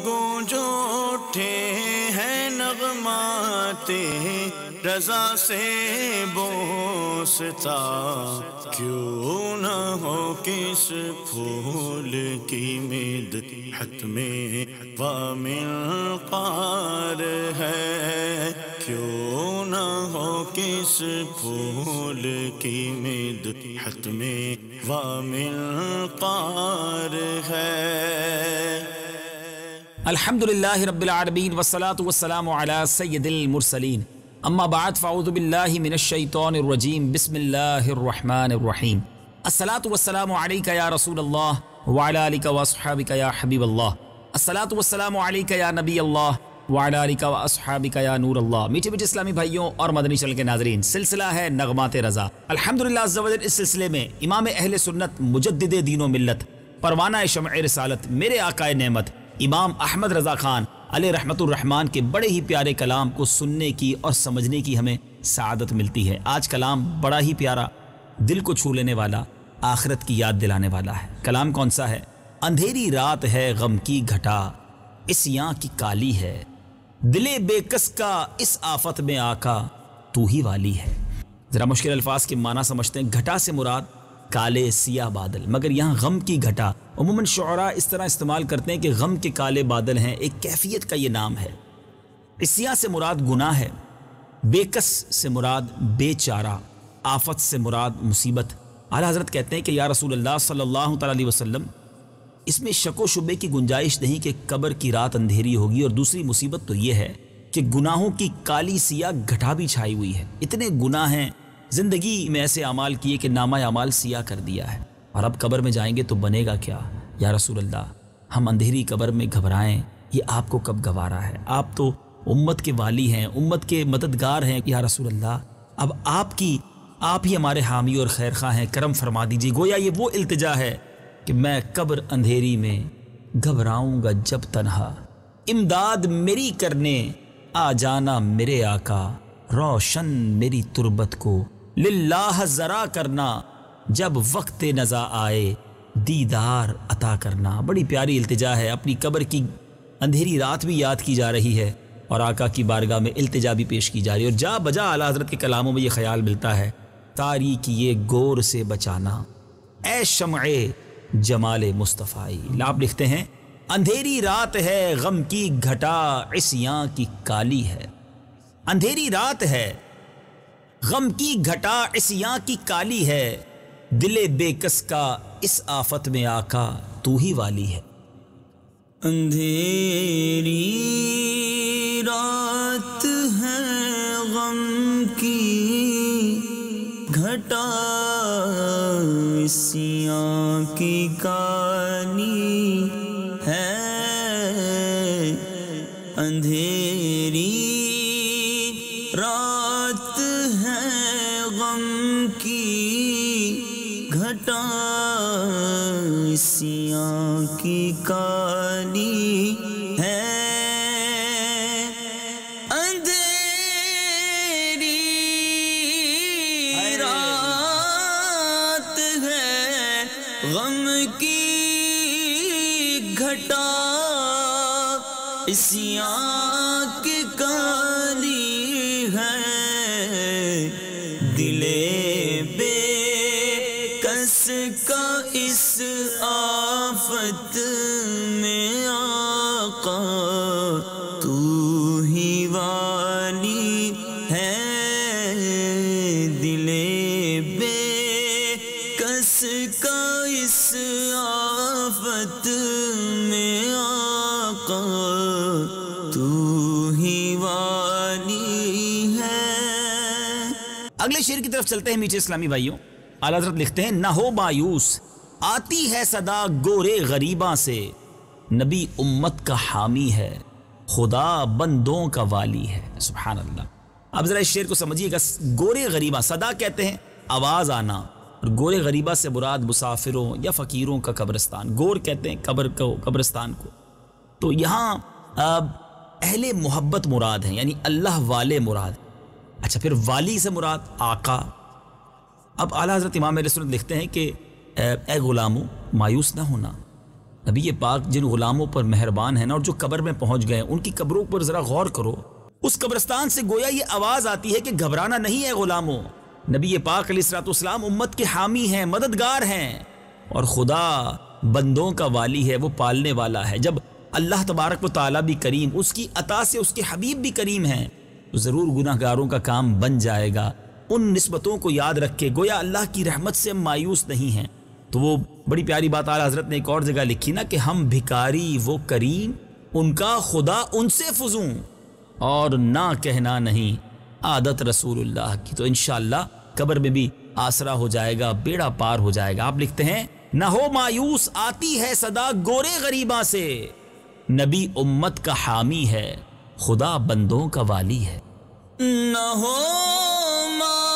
گونج اٹھے ہیں نغمات رضا سے بوستا، کیوں نہ ہو کس پھول کی مدحت میں ومنقار ہے، کیوں نہ ہو کس پھول کی مدحت میں ومنقار ہے۔ الحمدللہ رب العالمین والصلاة والسلام علی سید المرسلین، اما بعد فاعوذ باللہ من الشیطان الرجیم، بسم اللہ الرحمن الرحیم۔ الصلاة والسلام علیکہ یا رسول اللہ وعلی آلکہ واصحابکہ یا حبیب اللہ، الصلاة والسلام علیکہ یا نبی اللہ وعلی آلکہ واصحابکہ یا نور اللہ۔ میٹھے میٹھے اسلامی بھائیوں اور مدنی چینل کے ناظرین، سلسلہ ہے نغمات رضا۔ الحمدللہ عز و جل، اس سلسلے میں امام اہل سنت، مجدد دین و ملت، پروانہ شمع رسالت، میرے آقائے نعمت امام احمد رضا خان علیہ رحمت الرحمن کے بڑے ہی پیارے کلام کو سننے کی اور سمجھنے کی ہمیں سعادت ملتی ہے۔ آج کلام بڑا ہی پیارا، دل کو چھو لینے والا، آخرت کی یاد دلانے والا ہے۔ کلام کون سا ہے؟ اندھیری رات ہے غم کی گھٹا، عصیاں کی کالی ہے، دل بے کس کا اس آفت میں آقا تو ہی والی ہے۔ ذرا مشکل الفاظ کے معنی سمجھتے ہیں۔ گھٹا سے مراد کالے سیاہ بادل، مگر یہاں غم کی گھٹا۔ عموماً شعراء اس طرح استعمال کرتے ہیں کہ غم کے کالے بادل ہیں، ایک کیفیت کا یہ نام ہے۔ عصیاں سے مراد گناہ ہے، بے کس سے مراد بے چارہ، آفت سے مراد مصیبت۔ اعلیٰ حضرت کہتے ہیں کہ یا رسول اللہ صلی اللہ تعالیٰ علیہ وسلم، اس میں شک و شبے کی گنجائش نہیں کہ قبر کی رات اندھیری ہوگی، اور دوسری مصیبت تو یہ ہے کہ گناہوں کی کالی سیاہ گھٹا بھی چھائی ہوئی ہے۔ اتنے گناہ ہیں، زندگی میں ایسے اعمال کیے کہ نامہ اعمال سیاہ کر دیا ہے، اور اب قبر میں جائیں گے تو بنے گا کیا؟ یا رسول اللہ، ہم اندھیری قبر میں گھبرائیں، یہ آپ کو کب گوارا ہے؟ آپ تو امت کے والی ہیں، امت کے مددگار ہیں۔ یا رسول اللہ، اب آپ ہی ہمارے حامی اور خیر خواہ ہیں، کرم فرما دیجیے۔ گویا یہ وہ التجا ہے کہ میں قبر اندھیری میں گھبراؤں گا جب تنہا، امداد میری کرنے آ جانا میرے آقا، روشن میری تربت کو للہ ذرا کرنا، جب وقت نزا آئے دیدار عطا کرنا۔ بڑی پیاری التجا ہے، اپنی قبر کی اندھیری رات بھی یاد کی جا رہی ہے، اور آقا کی بارگاہ میں التجا بھی پیش کی جا رہی ہے۔ اور جا بجا اعلیٰ حضرت کے کلاموں میں یہ خیال ملتا ہے، تاریکی یہ گور سے بچانا اے شمع جمال مصطفی۔ آپ لکھتے ہیں اندھیری رات ہے غم کی گھٹا، عصیاں کی کالی ہے۔ اندھیری رات ہے غم کی گھٹا، عصیاں کی کالی ہے، دل بے کس کا اس آفت میں آقا تو ہی والی ہے۔ اندھیری رات ہے غم کی گھٹا، عصیاں کی کالی ہے، اندھیری رات ہے غم کی گھٹا، عصیاں کی کالی ہے، اندھیری رات ہے غم کی گھٹا، عصیاں کی کالی ہے، دل بے کس کا اس آفت میں آقا تو ہی والی ہے، دل بے کس کا اس آفت میں آقا تو ہی والی ہے۔ اگلے شعر کی طرف چلتے ہیں میٹھے اسلامی بھائیوں۔ اعلیٰ حضرت لکھتے ہیں نہ ہو مایوس، آتی ہے صدا گورے غریباں سے، نبی امت کا حامی ہے، خدا بندوں کا والی ہے۔ سبحان اللہ۔ اب ذرا اس شعر کو سمجھیے گا۔ گورے غریباں، صدا کہتے ہیں آواز آنا، اور گورے غریبہ سے مراد مسافروں یا فقیروں کا قبرستان، گور کہتے ہیں قبر کو، قبرستان کو۔ تو یہاں اہل محبت مراد ہیں، یعنی اللہ والے مراد۔ اچھا، پھر والی سے مراد آقا۔ اب اعلیٰ حضرت امام اہل سنت لکھتے ہیں کہ اے غلامو، مایوس نہ ہونا، نبی پاک جن غلاموں پر مہربان ہیں نا، اور جو قبر میں پہنچ گئے ان کی قبروں پر ذرا غور کرو. اس قبرستان سے گویا یہ آواز آتی ہے کہ گھبرانا نہیں ہے غلاموں. نبی پاک علیہ الصلوۃ والسلام امت کے حامی ہیں، مددگار ہیں، اور خدا بندوں کا والی ہے، وہ پالنے والا ہے. جب اللہ تبارک و تعالیٰ بھی کریم، اس کی عطا سے اس کے حبیب بھی کریم ہیں، تو ضرور گناہ گاروں کا کام بن جائے گا. ان نسبتوں کو یاد رکھے، گویا اللہ کی رحمت سے مایوس نہیں ہیں. تو وہ بڑی پیاری بات اعلیٰ حضرت نے ایک اور جگہ لکھی نا کہ ہم بھکاری وہ کریم، ان کا خدا ان سے فزوں، اور نہ کہنا نہیں عادت رسول اللہ کی. تو انشاءاللہ قبر میں بھی آسرا ہو جائے گا، بیڑا پار ہو جائے گا. آپ لکھتے ہیں نہ ہو مایوس، آتی ہے صدا گورے غریباں سے، نبی امت کا حامی ہے، خدا بندوں کا والی ہے. نہ ہو مایوس،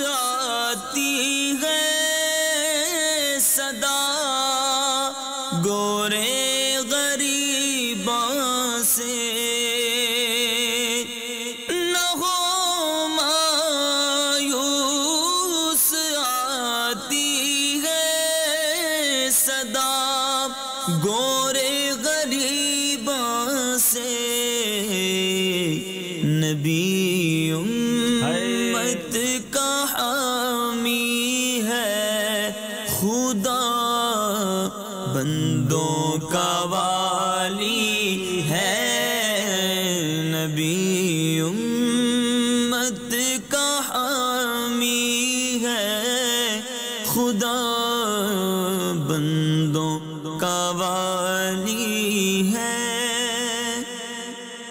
آتی ہے صدا گورے غریباں سے. نہ ہو مایوس، آتی ہے صدا گورے غریباں سے، نبی امت کا حامی ہے، خدا بندوں کا والی ہے. نبی امت کا حامی ہے، خدا بندوں کا والی ہے.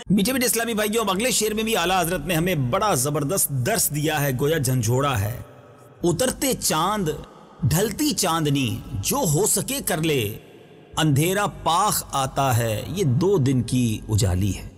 میٹھے میٹھے اسلامی بھائیوں، اب اگلے شعر میں بھی اعلیٰ حضرت نے ہمیں بڑا زبردست درس دیا ہے، گویا جھنجھوڑا ہے. اترتے چاند ڈھلتی چاندنی، جو ہو سکے کر لے، اندھیرا پاخ آتا ہے، یہ 2 دن کی اجالی ہے.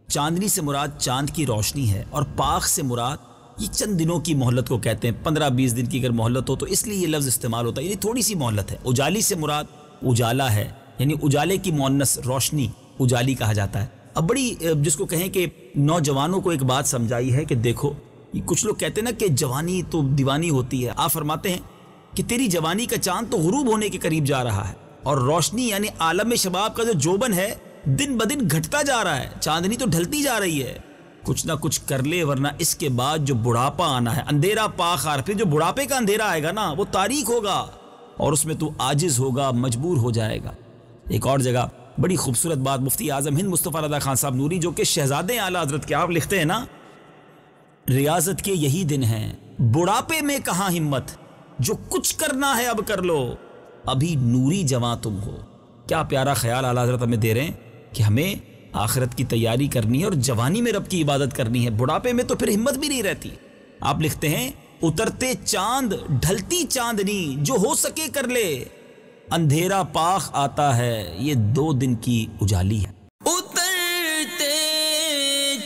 چاندنی سے مراد چاند کی روشنی ہے، اور پاخ سے مراد یہ چند دنوں کی مہلت کو کہتے ہیں. 15-20 دن کی اگر مہلت ہو تو اس لیے یہ لفظ استعمال ہوتا ہے، یعنی تھوڑی سی مہلت ہے. اجالی سے مراد اجالا ہے، یعنی اجالے کی مؤنث روشنی اجالی کہا جاتا ہے. اب بڑی جس کو کہیں کہ نوجوانوں کو ایک بات سمجھائی ہے کہ دیکھو، کچھ لوگ کہتے ہیں نا کہ جوانی تو دیوانی ہوتی ہے. آپ فرماتے ہیں کہ تیری جوانی کا چاند تو غروب ہونے کے قریب جا رہا ہے، اور روشنی یعنی عالم شباب کا جو جوبن ہے دن بدن گھٹتا جا رہا ہے، چاندنی تو ڈھلتی جا رہی ہے. کچھ نہ کچھ کر لے، ورنہ اس کے بعد جو بڑھاپا آنا ہے، اندھیرا پاخ آ رہا، پھر جو بڑھاپے کا اندھیرا آئے گا نا وہ تاریک ہوگا، اور اس میں تو عاجز ہوگا، مجبور ہو جائے گا. ایک اور جگہ بڑی خوبصورت بات مفتی اعظم ہند مصطفیٰ رضا خان صاحب نوری، جو کہ شہزادے اعلیٰ حضرت کے، آپ لکھتے ہیں نا، ریاضت کے یہی دن ہیں، بڑھاپے میں کہاں ہمت، جو کچھ کرنا ہے اب کر لو، ابھی نوری جواں تم ہو. کیا پیارا خیال اعلیٰ حضرت ہمیں دے رہے ہیں کہ ہمیں آخرت کی تیاری کرنی ہے اور جوانی میں رب کی عبادت کرنی ہے، بڑھاپے میں تو پھر ہمت بھی نہیں رہتی. آپ لکھتے ہیں اترتے چاند ڈھلتی چاندنی، جو ہو سکے کر لے، اندھیرا پاخ آتا ہے، یہ 2 دن کی اجالی ہے. اترتے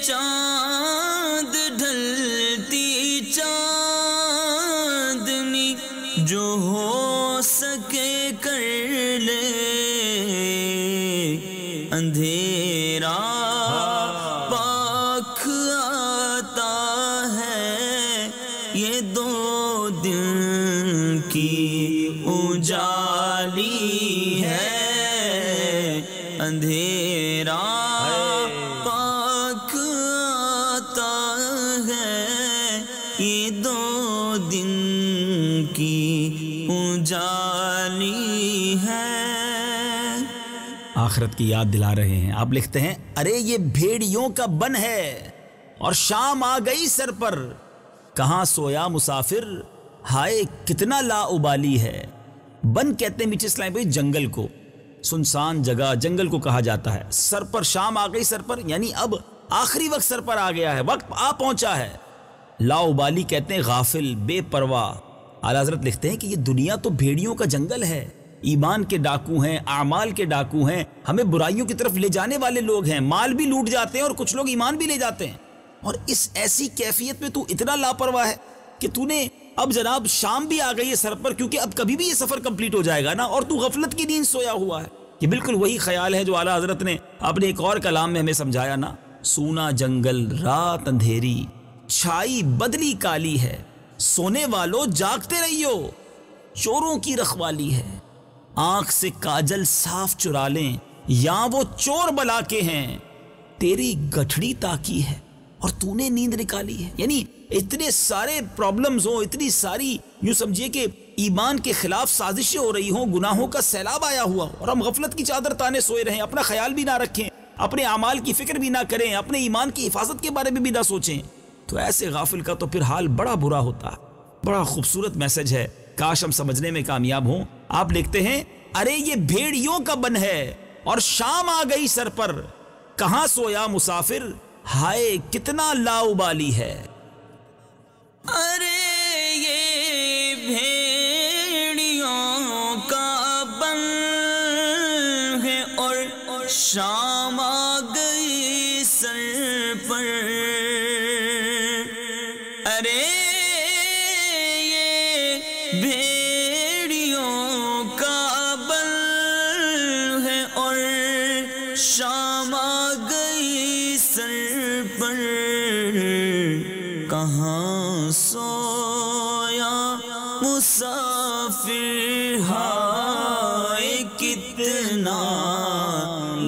چاند ڈھلتی چاندنی، جو ہو سکے کر لے، اندھیرا پاک آتا ہے، یہ 2 دن کی اجالی ہے. اندھیرا پاک آتا ہے، یہ 2 دن کی اجالی ہے. آخرت کی یاد دلا رہے ہیں. آپ لکھتے ہیں ارے یہ بھیڑیوں کا بن ہے، اور شام آ گئی سر پر، کہاں سویا مسافر، ہائے کتنا لا ابالی ہے. بن کہتے ہیں میٹھے اسلامی بھائی جنگل کو، سنسان جگہ جنگل کو کہا جاتا ہے. سر پر، شام آ گئی سر پر، یعنی اب آخری وقت سر پر آ گیا ہے، وقت آ پہنچا ہے. لا ابالی کہتے ہیں غافل، بے پرواہ. اعلیٰ حضرت لکھتے ہیں کہ یہ دنیا تو بھیڑیوں کا جنگل ہے، ایمان کے ڈاکو ہیں، اعمال کے ڈاکو ہیں، ہمیں برائیوں کی طرف لے جانے والے لوگ ہیں، مال بھی لوٹ جاتے ہیں اور کچھ لوگ ایمان بھی لے جاتے ہیں. اور اس ایسی کیفیت میں تو اتنا لاپرواہ ہے کہ تو نے اب جناب شام بھی آ گئی ہے سر پر، کیونکہ اب کبھی بھی یہ سفر کمپلیٹ ہو جائے گا نا، اور تو غفلت کی نیند سویا ہوا ہے. یہ بالکل وہی خیال ہے جو اعلیٰ حضرت نے اپنے ایک اور کلام میں ہمیں سمجھایا نا، سونا جنگل رات اندھیری، چھائی بدلی کالی ہے، سونے والوں جاگتے رہیو، چوروں کی رکھوالی ہے۔ آنکھ سے کاجل صاف چرا لیں یا وہ چور بلا کے ہیں، تیری گٹھڑی تاکی ہے اور تو نے نیند نکالی ہے۔ یعنی اتنے سارے پرابلمز ہوں، اتنی ساری یوں سمجھیے کہ ایمان کے خلاف سازشیں ہو رہی ہوں، گناہوں کا سیلاب آیا ہوا ہو، اور ہم غفلت کی چادر تانے سوئے رہیں، اپنا خیال بھی نہ رکھیں، اپنے اعمال کی فکر بھی نہ کریں، اپنے ایمان کی حفاظت کے بارے میں بھی نہ سوچیں، تو ایسے غافل کا تو پھر حال بڑا برا ہوتا ہے۔ بڑا خوبصورت میسج ہے، کاش ہم سمجھنے میں کامیاب ہوں۔ آپ لکھتے ہیں، ارے یہ بھیڑیوں کا بن ہے اور شام آ گئی سر پر، کہاں سویا مسافر، ہائے کتنا لاؤبالی ہے۔ ارے یہ بھیڑیوں کا بن ہے اور شام آ گئی سر پر، ارے یہ بھیڑیوں کا بن ہے اور شام آ گئی سر پر، کہاں سویا مسافر، ہائے کتنا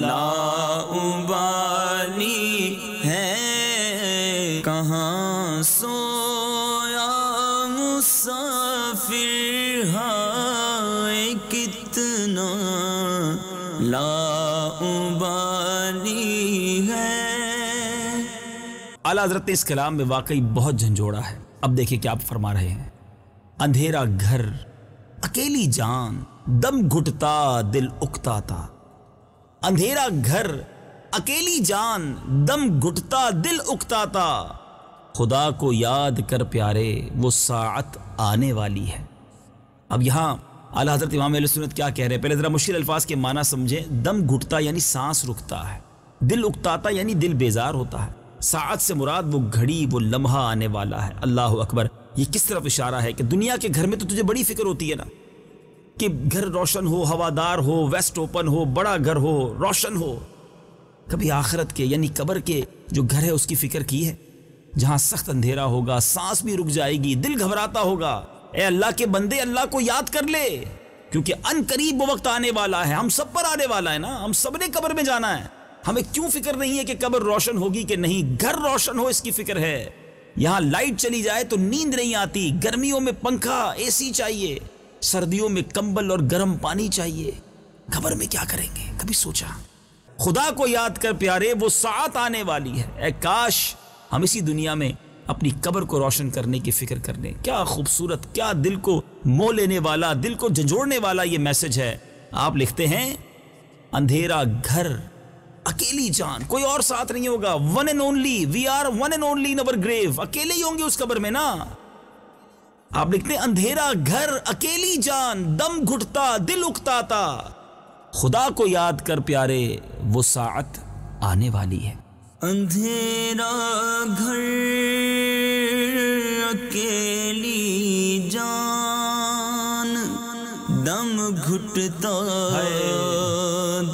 لاؤبالی ہے، کہاں سویا مسافر، ہائے کتنا لاؤبالی ہے۔ اعلیٰ حضرت نے اس کلام میں واقعی بہت جھنجھوڑا ہے۔ اب دیکھیں کیا آپ فرما رہے ہیں، اندھیرا گھر اکیلی جان، دم گھٹتا دل اکتاتا۔ اندھیرا گھر اکیلی جان، دم گھٹتا دل اکتاتا، خدا کو یاد کر پیارے وہ ساعت آنے والی ہے۔ اب یہاں اعلیٰ حضرت امام اہل سنت کیا کہہ رہے ہیں، پہلے ذرا مشکل الفاظ کے معنی سمجھیں۔ دم گھٹتا یعنی سانس رکتا ہے، دل اکتاتا یعنی دل بیزار ہوتا ہے، ساعت سے مراد وہ گھڑی، وہ لمحہ آنے والا ہے۔ اللہ اکبر، یہ کس طرف اشارہ ہے کہ دنیا کے گھر میں تو تجھے بڑی فکر ہوتی ہے نا، کہ گھر روشن ہو، ہوادار ہو، ویسٹ اوپن ہو، بڑا گھر ہو، روشن ہو۔ کبھی آخرت کے یعنی قبر کے جو گھر ہے اس کی فکر کی ہے، جہاں سخت اندھیرا ہوگا، سانس بھی رک جائے گی، دل گھبراتا ہوگا۔ اے اللہ کے بندے، اللہ کو یاد کر لے، کیونکہ ان قریب وہ وقت آنے والا ہے، ہم سب پر آنے والا ہے نا، ہم سب نے قبر میں جانا ہے۔ ہمیں کیوں فکر نہیں ہے کہ قبر روشن ہوگی کہ نہیں، گھر روشن ہو اس کی فکر ہے۔ یہاں لائٹ چلی جائے تو نیند نہیں آتی، گرمیوں میں پنکھا، اے سی چاہیے، سردیوں میں کمبل اور گرم پانی چاہیے۔ قبر میں کیا کریں گے، کبھی سوچا؟ خدا کو یاد کر پیارے وہ ساعت آنے والی ہے۔ اے کاش ہم اسی دنیا میں اپنی قبر کو روشن کرنے کی فکر کر لیں۔ کیا خوبصورت، کیا دل کو مو لینے والا، دل کو جھنجھوڑنے والا یہ میسج ہے۔ آپ لکھتے ہیں، اندھیرا گھر اکیلی جان، کوئی اور ساتھ نہیں ہوگا، one and only, we are one and only in our grave, اکیلے ہی ہوں گے اس قبر میں نا۔ آپ لکھتے ہیں، اندھیرا گھر اکیلی جان، دم گھٹتا دل اکتاتا، خدا کو یاد کر پیارے وہ ساعت آنے والی ہے۔ اندھیرا گھر اکیلی جان، دم گھٹتا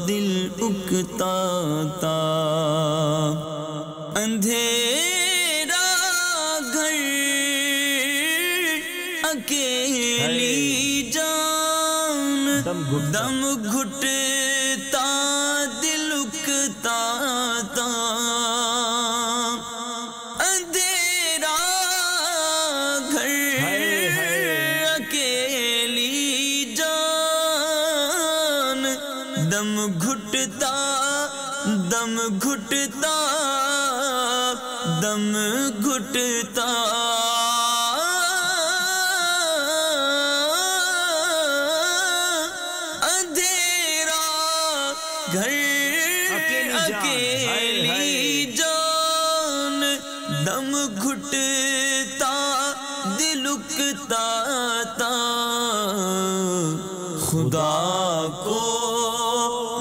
دل اکتاتا، اندھیرا گھر اکیلی جان، دم گھٹتا دل اکتاتا، اندھیرا گھر اکیلی جان، دم گھٹتا دم گھٹتا دم گھٹتا، اندھیرا گھر اکیلی جان، دم گھٹتا دل اکتاتا، خدا کو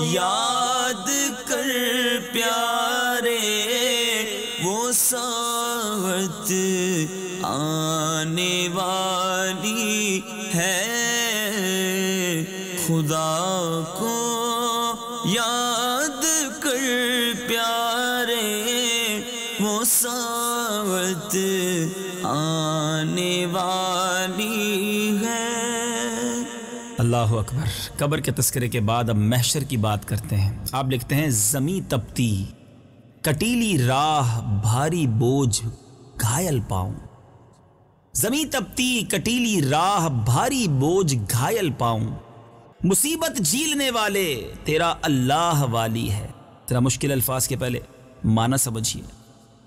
یاد کر پیارے وہ ساعت آنے والی ہے، خدا کو یاد کر پیارے وہ ساعت آنے والی ہے۔ اللہ اکبر۔ قبر کے تذکرے کے بعد اب محشر کی بات کرتے ہیں۔ آپ لکھتے ہیں زمیں تپتی کٹیلی راہ بھاری بوجھ گھائل پاؤں، زمیں تپتی کٹیلی راہ بھاری بوجھ گھائل پاؤں، مصیبت جھیلنے والے تیرا اللہ والی ہے۔ ذرا مشکل الفاظ کے پہلے معنی سمجھیے۔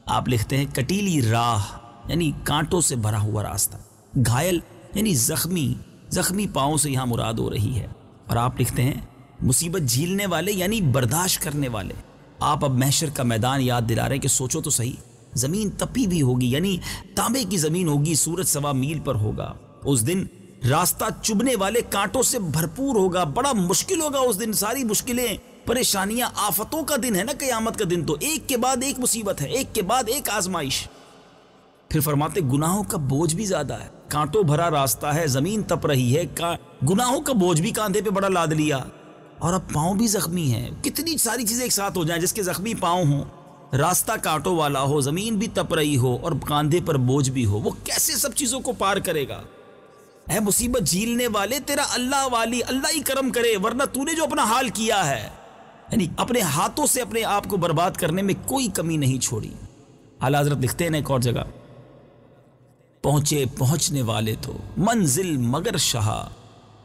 آپ لکھتے ہیں کٹیلی راہ یعنی کانٹوں سے بھرا ہوا راستہ، گھائل یعنی زخمی پاؤں سے یہاں مراد ہو رہی ہے، اور آپ لکھتے ہیں مصیبت جھیلنے والے یعنی برداشت کرنے والے۔ آپ اب محشر کا میدان یاد دلا رہے ہیں کہ سوچو تو صحیح، زمین تپی بھی ہوگی یعنی تانبے کی زمین ہوگی، سورج 1.25 میل پر ہوگا۔ اس دن راستہ چبھنے والے کانٹوں سے بھرپور ہوگا، بڑا مشکل ہوگا اس دن، ساری مشکلیں پریشانیاں آفتوں کا دن ہے نا قیامت کا دن، تو ایک کے بعد ایک مصیبت ہے، ایک کے بعد ایک آزمائش۔ پھر فرماتے گناہوں کا بوجھ بھی زیادہ ہے، کانٹوں بھرا راستہ ہے، زمین تپ رہی ہے، گناہوں کا بوجھ بھی کاندھے پہ بڑا لاد لیا، اور اب پاؤں بھی زخمی ہیں۔ کتنی ساری چیزیں ایک ساتھ ہو جائیں، جس کے زخمی پاؤں ہوں، راستہ کانٹوں والا ہو، زمین بھی تپ رہی ہو اور کاندھے پر بوجھ بھی ہو، وہ کیسے سب چیزوں کو پار کرے گا؟ اے مصیبت جھیلنے والے تیرا اللہ والی، اللہ ہی کرم کرے، ورنہ تو نے جو اپنا حال کیا ہے، یعنی اپنے ہاتھوں سے اپنے آپ کو برباد کرنے میں کوئی کمی نہیں چھوڑی۔ اعلیٰ حضرت لکھتے ہیں ایک اور جگہ، پہنچنے والے تو منزل مگر شہا،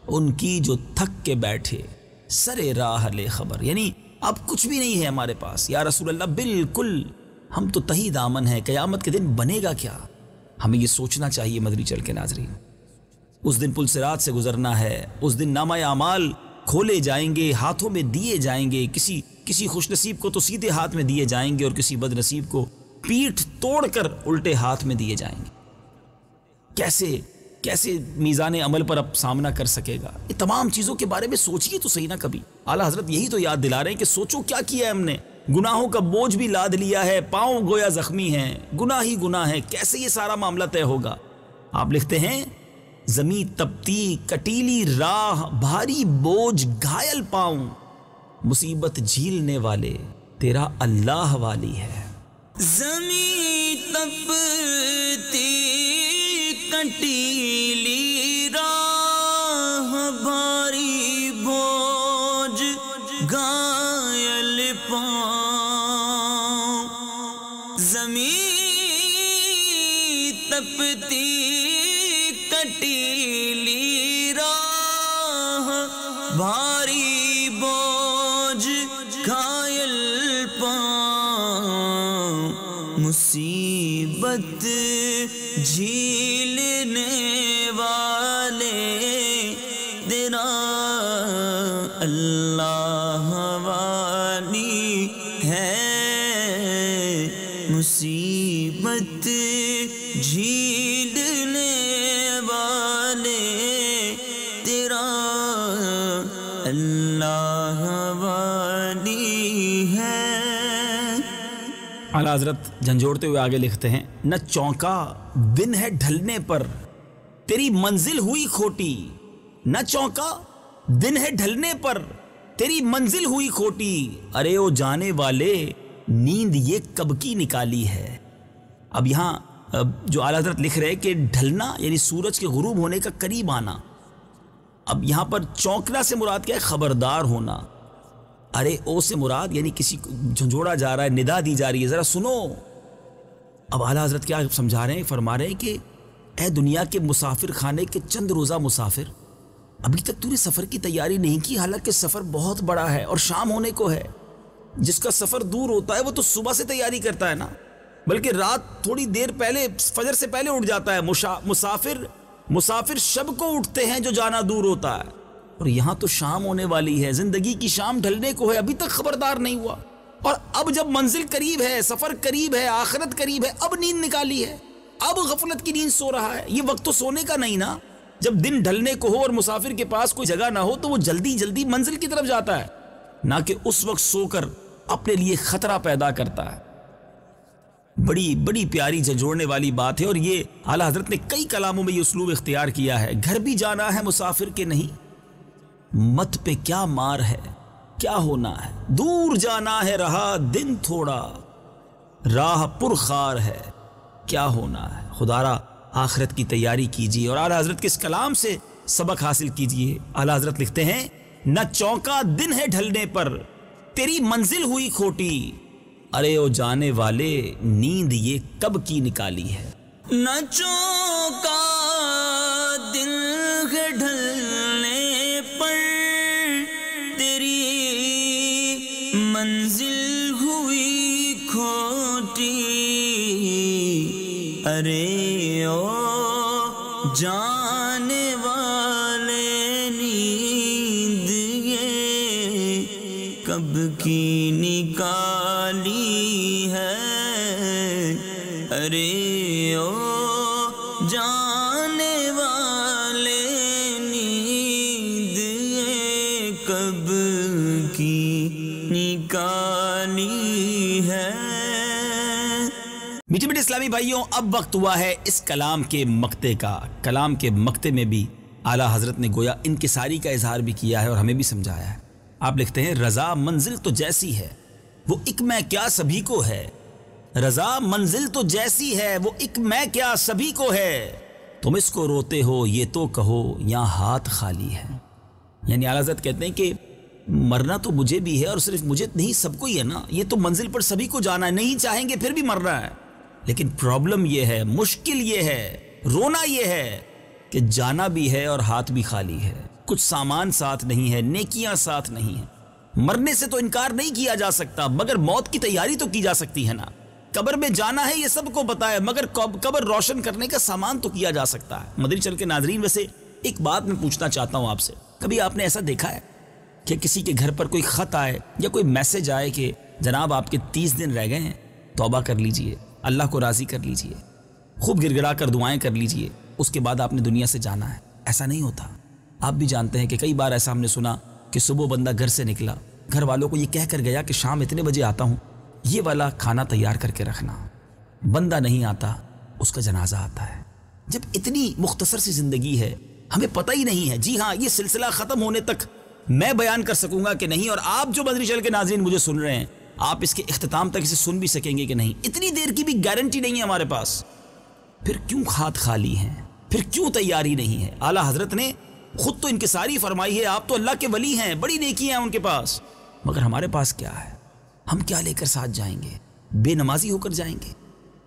ان کی جو تھک کے بیٹھے سرے راہ لے خبر، یعنی اب کچھ بھی نہیں ہے ہمارے پاس یا رسول اللہ، بالکل ہم تو تہی دامن ہیں، قیامت کے دن بنے گا کیا؟ ہمیں یہ سوچنا چاہیے مدری چل کے ناظرین۔ اس دن پل صراط سے گزرنا ہے، اس دن نامہ اعمال کھولے جائیں گے، ہاتھوں میں دیے جائیں گے، کسی خوش نصیب کو تو سیدھے ہاتھ میں دیے جائیں گے اور کسی بد نصیب کو پیٹھ توڑ کر الٹے ہاتھ میں دیے جائیں گے۔ کیسے میزان عمل پر اب سامنا کر سکے گا؟ یہ تمام چیزوں کے بارے میں سوچیے تو صحیح نا کبھی۔ اعلیٰ حضرت یہی تو یاد دلا رہے ہیں کہ سوچو کیا کیا ہے ہم نے، گناہوں کا بوجھ بھی لاد لیا ہے، پاؤں گویا زخمی ہیں، گناہ ہی گناہ ہے، کیسے یہ سارا معاملہ طے ہوگا؟ آپ لکھتے ہیں زمیں تپتی کٹیلی راہ بھاری بوجھ گھائل پاؤں، مصیبت جھیلنے والے تیرا اللہ والی ہے۔ زمیں تپتی کٹیلی راہ بھاری بوجھ گھائل پاؤں، زمیں تپتی کٹیلی راہ بھاری بوجھ گھائل پاؤں، مصیبت جھیلنے والے تیرا اللہ والی ہے، مصیبت جھیلنے والے تیرا اللہ والی ہے۔ اعلیٰ حضرت جھنجھوڑتے ہوئے آگے لکھتے ہیں نہ چونکا دن ہے ڈھلنے پر تیری منزل ہوئی کھوٹی، نہ چونکا دن ہے ڈھلنے پر تیری منزل ہوئی کھوٹی، ارے او جانے والے نیند یہ کب کی نکالی ہے۔ اب یہاں جو اعلیٰ حضرت لکھ رہے کہ ڈھلنا یعنی سورج کے غروب ہونے کا قریب آنا، اب یہاں پر چونکنا سے مراد کیا ہے؟ خبردار ہونا۔ ارے او سے مراد یعنی کسی کو جھنجھوڑا جا رہا ہے، ندا دی جا رہی ہے، ذرا سنو۔ اب اعلیٰ حضرت کیا سمجھا رہے ہیں؟ فرما رہے ہیں کہ اے دنیا کے مسافر خانے کے چند روزہ مسافر، ابھی تک تو نے سفر کی تیاری نہیں کی، حالانکہ سفر بہت بڑا ہے اور شام ہونے کو ہے۔ جس کا سفر دور ہوتا ہے وہ تو صبح سے تیاری کرتا ہے نا، بلکہ رات تھوڑی دیر پہلے فجر سے پہلے اٹھ جاتا ہے۔ مسافر شب کو اٹھتے ہیں جو جانا دور ہوتا ہے، اور یہاں تو شام ہونے والی ہے، زندگی کی شام ڈھلنے کو ہے، ابھی تک خبردار نہیں ہوا، اور اب جب منزل قریب ہے، سفر قریب ہے، آخرت قریب ہے، اب نیند نکالی ہے، اب غفلت کی نیند سو رہا ہے۔ یہ وقت تو سونے کا نہیں نا، جب دن ڈھلنے کو ہو اور مسافر کے پاس کوئی جگہ نہ ہو تو وہ جلدی منزل کی طرف جاتا ہے، نہ کہ اس وقت سو کر اپنے لیے خطرہ پیدا کرتا ہے۔ بڑی پیاری جھنجھوڑنے والی بات ہے، اور یہ اعلیٰ حضرت نے کئی کلاموں میں یہ اسلوب اختیار کیا ہے۔ گھر بھی جانا ہے مسافر کے نہیں، مت پہ کیا مار ہے، کیا ہونا ہے، دور جانا ہے رہا دن تھوڑا، راہ پرخار ہے، کیا ہونا ہے۔ خدا را آخرت کی تیاری کیجیے، اور اعلیٰ حضرت کے اس کلام سے سبق حاصل کیجئے۔ اعلیٰ حضرت لکھتے ہیں نہ چونکا دن ہے ڈھلنے پر تیری منزل ہوئی کھوٹی، ارے او جانے والے نیند یہ کب کی نکالی ہے۔ نہ چونکا دل ہے ڈھلنے پر تیری منزل ہوئی کھوٹی، ارے او جانے والے نیند یہ کب کی نکالی ہے، ارے او جانے والے نیند یہ کب کی نکالی ہے۔ میٹھے میٹھے اسلامی بھائیوں، اب وقت ہوا ہے اس کلام کے مقطع کا۔ کلام کے مقطع میں بھی اعلیٰ حضرت نے گویا انکساری کا اظہار بھی کیا ہے اور ہمیں بھی سمجھایا ہے۔ آپ لکھتے ہیں رضا منزل تو جیسی ہے وہ ایک میں کیا سبھی کو ہے، رضا منزل تو جیسی ہے وہ ایک میں کیا سبھی کو ہے، تم اس کو روتے ہو یہ تو کہو یہاں ہاتھ خالی ہے۔ یعنی اعلیٰ حضرت کہتے ہیں کہ مرنا تو مجھے بھی ہے اور صرف مجھے نہیں سب کو ہی ہے نا، یہ تو منزل پر سبھی کو جانا ہے، نہیں چاہیں گے پھر بھی مرنا ہے، لیکن پرابلم یہ ہے، مشکل یہ ہے، رونا یہ ہے کہ جانا بھی ہے اور ہاتھ بھی خالی ہے، کچھ سامان ساتھ نہیں ہے، نیکیاں ساتھ نہیں ہیں۔ مرنے سے تو انکار نہیں کیا جا سکتا، مگر موت کی تیاری تو کی جا سکتی ہے نا۔ قبر میں جانا ہے یہ سب کو پتا ہے، مگر قبر روشن کرنے کا سامان تو کیا جا سکتا ہے۔ مدنی چینل کے ناظرین، ویسے ایک بات میں پوچھنا چاہتا ہوں آپ سے، کبھی آپ نے ایسا دیکھا ہے کہ کسی کے گھر پر کوئی خط آئے یا کوئی میسج آئے کہ جناب آپ کے 30 دن رہ گئے ہیں، توبہ کر لیجئے، اللہ کو راضی کر لیجئے، خوب گڑ گڑا کر دعائیں کر لیجئے، اس کے بعد آپ نے دنیا سے جانا ہے؟ ایسا نہیں ہوتا۔ آپ بھی جانتے ہیں کہ کئی بار ایسا ہم نے سنا کہ صبح بندہ گھر سے نکلا، گھر والوں کو یہ کہہ کر گیا کہ شام اتنے بجے آتا ہوں، یہ والا کھانا تیار کر کے رکھنا، بندہ نہیں آتا، اس کا جنازہ آتا ہے۔ جب اتنی مختصر سی زندگی ہے، ہمیں پتہ ہی نہیں ہے۔ جی ہاں، یہ سلسلہ ختم ہونے تک میں بیان کر سکوں گا کہ نہیں، اور آپ جو مدنی چینل کے ناظرین مجھے سن رہے ہیں، آپ اس کے اختتام تک اسے سن بھی سکیں گے کہ نہیں، اتنی دیر کی بھی گارنٹی نہیں ہے ہمارے پاس۔ پھر کیوں ہاتھ خالی ہیں، پھر کیوں تیاری نہیں ہے؟ اعلیٰ حضرت نے خود تو انکساری فرمائی ہے، آپ تو اللہ کے ولی ہیں، بڑی نیکی ہیں ان کے پاس، مگر ہمارے پاس کیا ہے؟ ہم کیا لے کر ساتھ جائیں گے؟ بے نمازی ہو کر جائیں گے،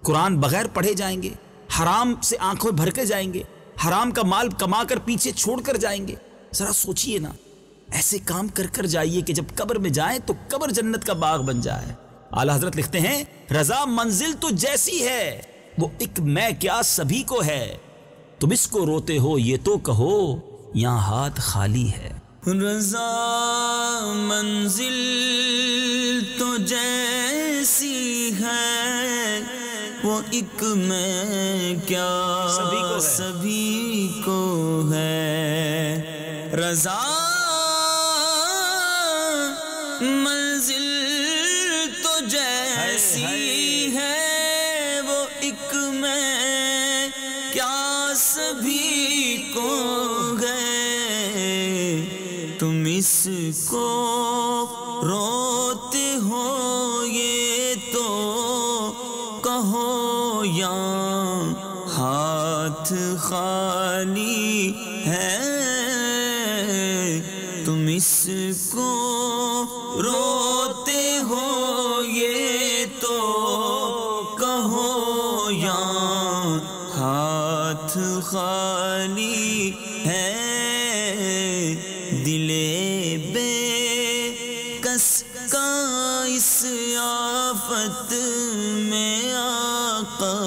قرآن بغیر پڑھے جائیں گے، حرام سے آنکھوں بھر کے جائیں گے، حرام کا مال کما کر پیچھے چھوڑ کر جائیں گے؟ ذرا سوچئے نا، ایسے کام کر کر جائیے کہ جب قبر میں جائیں تو قبر جنت کا باغ بن جائے۔ اعلیٰ حضرت لکھتے ہیں رضا منزل تو جیسی ہے وہ ایک میں کیا سبھی کو ہے، تم اس کو روتے ہو یہ تو کہو یہاں ہاتھ خالی ہے۔ رضا منزل تو جیسی ہے وہ ایک میں کیا سبھی کو ہے، رضا منزل تو جیسی ہے وہ ایک میں کیا سبھی کو ہے، تم اس کو روتے ہو یہ تو کہو یا ہاتھ خالی ہے، تم اس کو روتے ہو یہ تو کہو یا ہاتھ خالی ہے، دلے بے کس کا اس آفت میں آقا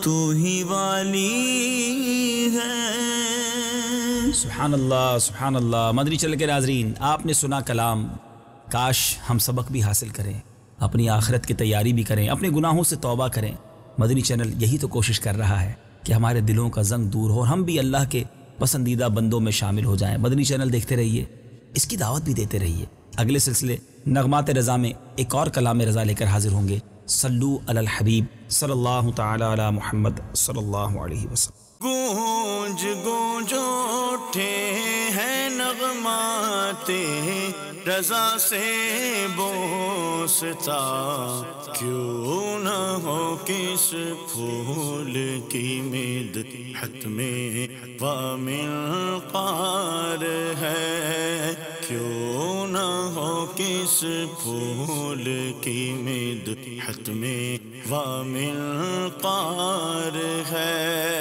تو ہی والی ہے۔ سبحان اللہ، سبحان اللہ۔ مدنی چینل کے ناظرین، آپ نے سنا کلام، کاش ہم سبق بھی حاصل کریں، اپنی آخرت کی تیاری بھی کریں، اپنے گناہوں سے توبہ کریں۔ مدنی چینل یہی تو کوشش کر رہا ہے کہ ہمارے دلوں کا زنگ دور ہو اور ہم بھی اللہ کے پسندیدہ بندوں میں شامل ہو جائیں۔ مدنی چینل دیکھتے رہیے، اس کی دعوت بھی دیتے رہیے۔ اگلے سلسلے نغمات رضا میں ایک اور کلام رضا لے کر حاضر ہوں گے۔ صلو علی الحبیب صلی اللہ تعالی علی محمد صلی اللہ علیہ وسلم۔ گونج گونج اٹھے ہیں نغمات رضا سے بوستا، کیوں نہ ہو کس پھول کی مدحت میں وامنقار ہے، کیوں نہ ہو کس پھول کی مدحت میں وامنقار ہے۔